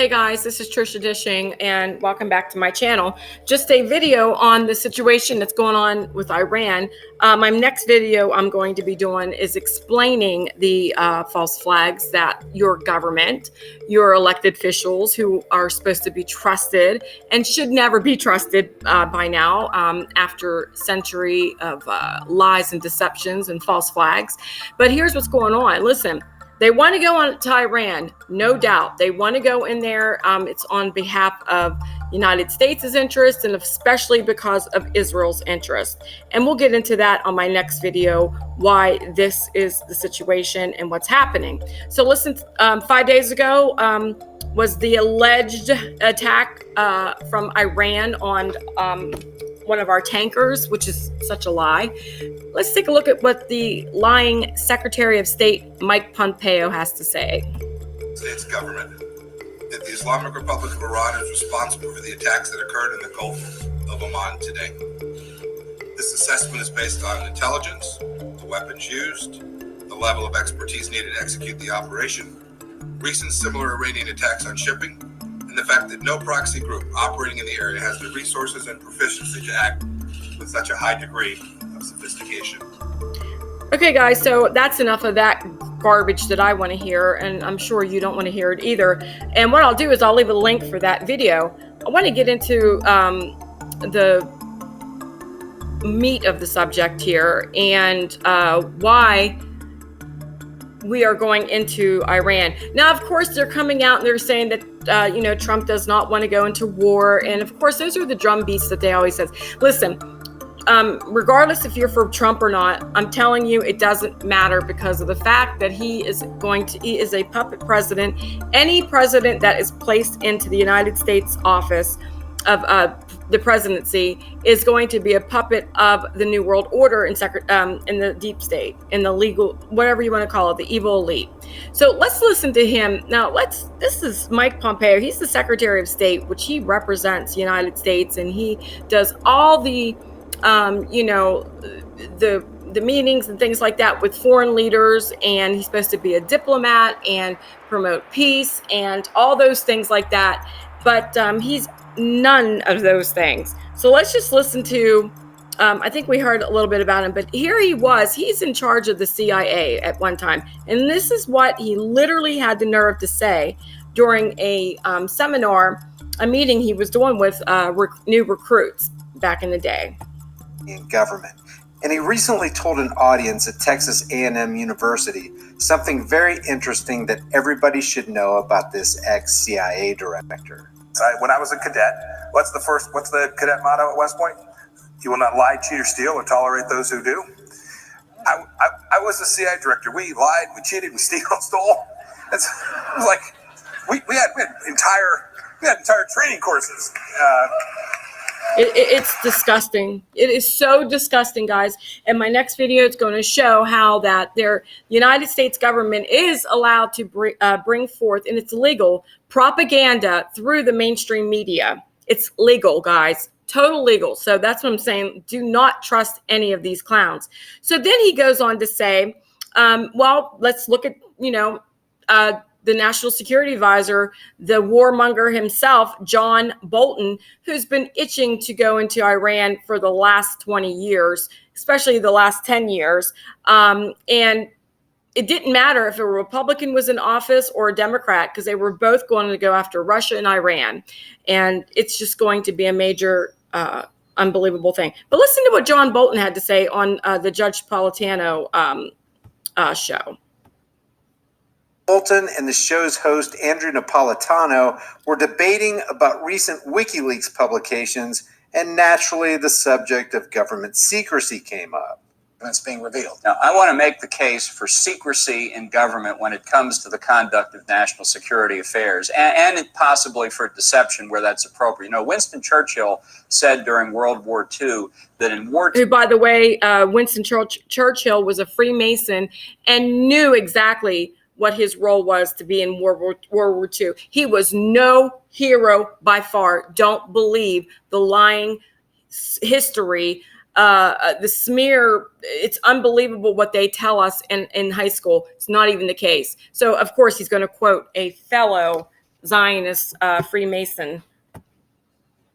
Hey guys, this is Trisha Dishing and welcome back to my channel. Just a video on the situation that's going on with Iran. My next video I'm going to be doing is explaining the false flags that your government, your elected officials who are supposed to be trusted and should never be trusted by now after a century of lies and deceptions and false flags. But here's what's going on. Listen. They want to go on to Iran, no doubt. They want to go in there. It's on behalf of the United States' interest and especially because of Israel's interest. And we'll get into that on my next video, why this is the situation and what's happening. So listen, 5 days ago was the alleged attack from Iran on one of our tankers, which is such a lie. Let's take a look at what the lying Secretary of State Mike Pompeo has to say. States government that the Islamic Republic of Iran is responsible for the attacks that occurred in the Gulf of Oman today. This assessment is based on intelligence, the weapons used, the level of expertise needed to execute the operation, recent similar Iranian attacks on shipping, and the fact that no proxy group operating in the area has the resources and proficiency to act with such a high degree of sophistication. Okay, guys, so that's enough of that garbage that I want to hear, and I'm sure you don't want to hear it either. And what I'll do is I'll leave a link for that video. I want to get into the meat of the subject here and why we are going into Iran. Now, of course, they're coming out and they're saying that, Trump does not want to go into war. And of course, those are the drum beats that they always say. Listen, regardless if you're for Trump or not, I'm telling you, it doesn't matter because of the fact that he is a puppet president. Any president that is placed into the United States office of the presidency is going to be a puppet of the New World Order in the deep state, in the legal, whatever you want to call it, the evil elite. So let's listen to him. Now, this is Mike Pompeo. He's the Secretary of State, which he represents the United States, and he does all the, the meetings and things like that with foreign leaders, and he's supposed to be a diplomat and promote peace and all those things like that. But he's none of those things. So let's just listen to, I think we heard a little bit about him, but here he's in charge of the CIA at one time. And this is what he literally had the nerve to say during a seminar, a meeting he was doing with new recruits back in the day. In government. And he recently told an audience at Texas A&M University something very interesting that everybody should know about this ex-CIA director. When I was a cadet, what's the cadet motto at West Point? You will not lie, cheat, or steal, or tolerate those who do. I was the CIA director. We lied, we cheated, we stole. It was like we had entire training courses. It's disgusting. It is so disgusting, guys. And my next video is going to show how that their United States government is allowed to bring forth, and it's legal, propaganda through the mainstream media. It's legal, guys. Total legal. So that's what I'm saying. Do not trust any of these clowns. So then he goes on to say, well, let's look at, the National Security Advisor, the warmonger himself, John Bolton, who's been itching to go into Iran for the last 20 years, especially the last 10 years. And it didn't matter if a Republican was in office or a Democrat, because they were both going to go after Russia and Iran. And it's just going to be a major, unbelievable thing. But listen to what John Bolton had to say on the Judge Napolitano show. Bolton and the show's host, Andrew Napolitano, were debating about recent WikiLeaks publications, and naturally the subject of government secrecy came up. It's being revealed. Now, I want to make the case for secrecy in government when it comes to the conduct of national security affairs, and possibly for deception where that's appropriate. Winston Churchill said during World War II that in war... Who, by the way, Winston Churchill was a Freemason and knew exactly what his role was to be in World War II. He was no hero by far. Don't believe the lying history, the smear. It's unbelievable what they tell us in high school. It's not even the case. So, of course, he's going to quote a fellow Zionist Freemason.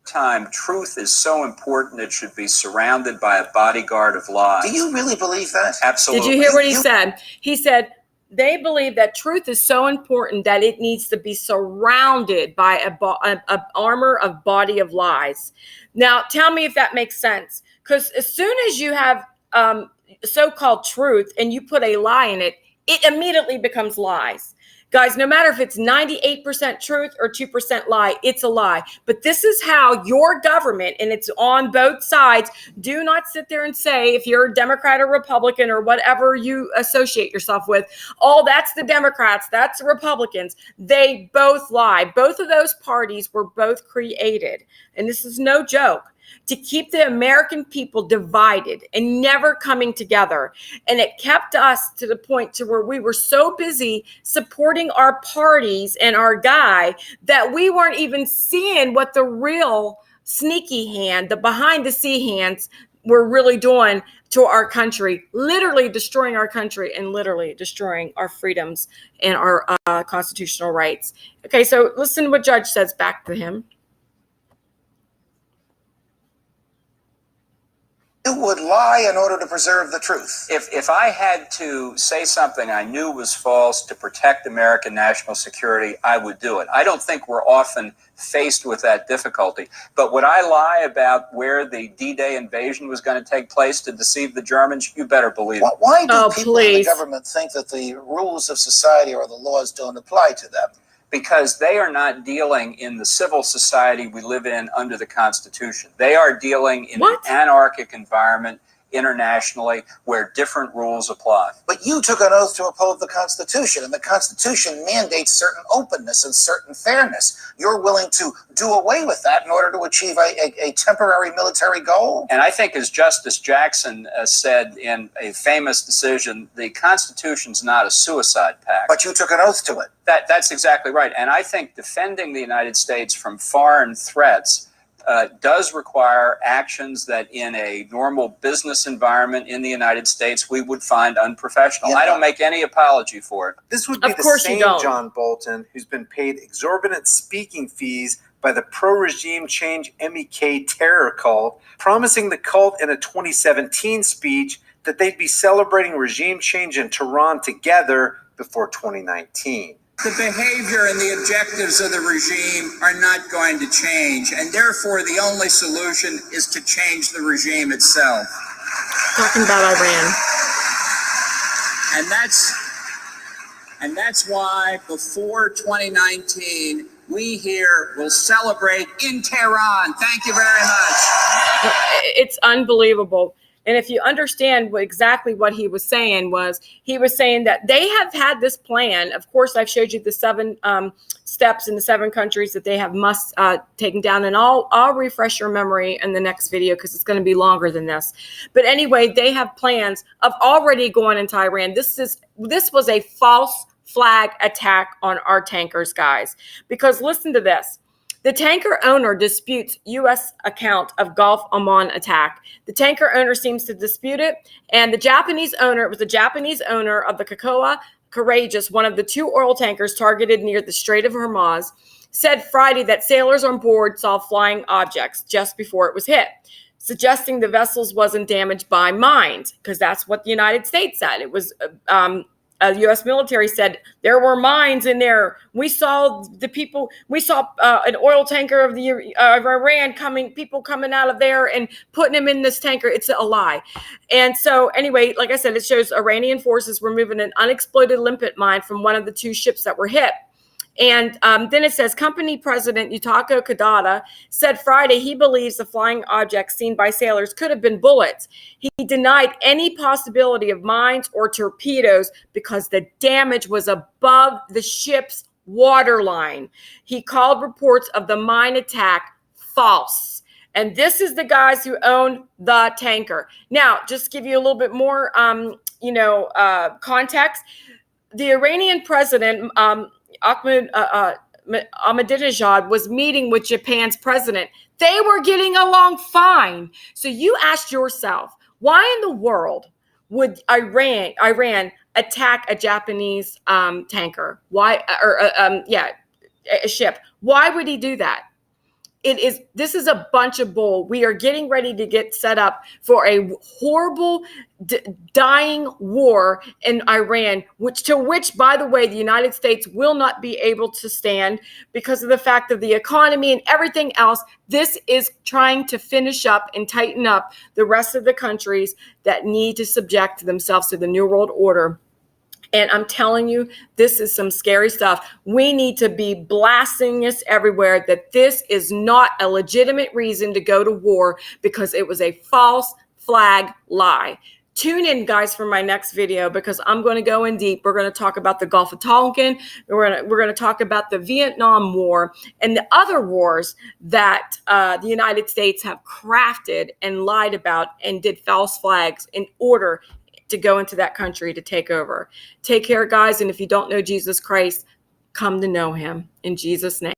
Time, truth is so important it should be surrounded by a bodyguard of lies. Do you really believe that? Absolutely. Did you hear what he said? He said they believe that truth is so important that it needs to be surrounded by a armor of body of lies. Now, tell me if that makes sense. Because as soon as you have so-called truth and you put a lie in it, it immediately becomes lies. Guys, no matter if it's 98% truth or 2% lie, it's a lie. But this is how your government, and it's on both sides, do not sit there and say, if you're a Democrat or Republican or whatever you associate yourself with, oh, that's the Democrats, that's the Republicans. They both lie. Both of those parties were both created. And this is no joke, to keep the American people divided and never coming together. And it kept us to the point to where we were so busy supporting our parties and our guy that we weren't even seeing what the real sneaky hand, the behind the sea hands were really doing to our country, literally destroying our country and literally destroying our freedoms and our constitutional rights. Okay, so listen to what Judge says back to him. You would lie in order to preserve the truth. If I had to say something I knew was false to protect American national security, I would do it. I don't think we're often faced with that difficulty. But would I lie about where the D-Day invasion was going to take place to deceive the Germans? You better believe it. Why do people in the government think that the rules of society or the laws don't apply to them? Because they are not dealing in the civil society we live in under the Constitution. They are dealing in an anarchic environment internationally where different rules apply. But you took an oath to uphold the Constitution, and the Constitution mandates certain openness and certain fairness. You're willing to do away with that in order to achieve a temporary military goal? And I think, as Justice Jackson said in a famous decision, the Constitution's not a suicide pact. But you took an oath to it. That's exactly right. And I think defending the United States from foreign threats does require actions that in a normal business environment in the United States we would find unprofessional. Yeah. I don't make any apology for it. This would be the same John Bolton who's been paid exorbitant speaking fees by the pro-regime change MEK terror cult, promising the cult in a 2017 speech that they'd be celebrating regime change in Tehran together before 2019. The behavior and the objectives of the regime are not going to change, and therefore the only solution is to change the regime itself. Talking about Iran. And that's why before 2019, we here will celebrate in Tehran. Thank you very much. It's unbelievable. And if you understand exactly what he was saying that they have had this plan. Of course, I've showed you the 7 steps in the 7 countries that they have taken down. And I'll refresh your memory in the next video because it's going to be longer than this. But anyway, they have plans of already going into Iran. This was a false flag attack on our tankers, guys. Because listen to this. The tanker owner disputes U.S. account of Gulf Oman attack. The tanker owner seems to dispute it. And the Japanese owner, it was the Japanese owner of the Kakoa Courageous, one of the 2 oil tankers targeted near the Strait of Hormuz, said Friday that sailors on board saw flying objects just before it was hit, suggesting the vessels wasn't damaged by mines, because that's what the United States said. It was U.S. military said there were mines in there. We saw the people. We saw an oil tanker of Iran people coming out of there and putting them in this tanker. It's a lie. And so anyway, like I said, it shows Iranian forces were moving an unexploded limpet mine from one of the 2 ships that were hit. And then it says company president Yutaka Kadada said Friday he believes the flying objects seen by sailors could have been bullets. He denied any possibility of mines or torpedoes because the damage was above the ship's waterline. He called reports of the mine attack false. And this is the guys who own the tanker. Now, just to give you a little bit more, context, the Iranian president, Ahmadinejad, was meeting with Japan's president. They were getting along fine. So you asked yourself, why in the world would Iran attack a Japanese tanker? Why? ship. Why would he do that? This is a bunch of bull. We are getting ready to get set up for a horrible dying war in Iran, which by the way, the United States will not be able to stand because of the fact of the economy and everything else. This is trying to finish up and tighten up the rest of the countries that need to subject themselves to the New World Order. And I'm telling you, this is some scary stuff. We need to be blasting this everywhere that this is not a legitimate reason to go to war because it was a false flag lie. Tune in, guys, for my next video because I'm going to go in deep. We're going to talk about the Gulf of Tonkin. We're going to talk about the Vietnam War and the other wars that the United States have crafted and lied about and did false flags in order to go into that country to take over. Take care, guys. And if you don't know Jesus Christ, come to know him in Jesus' name.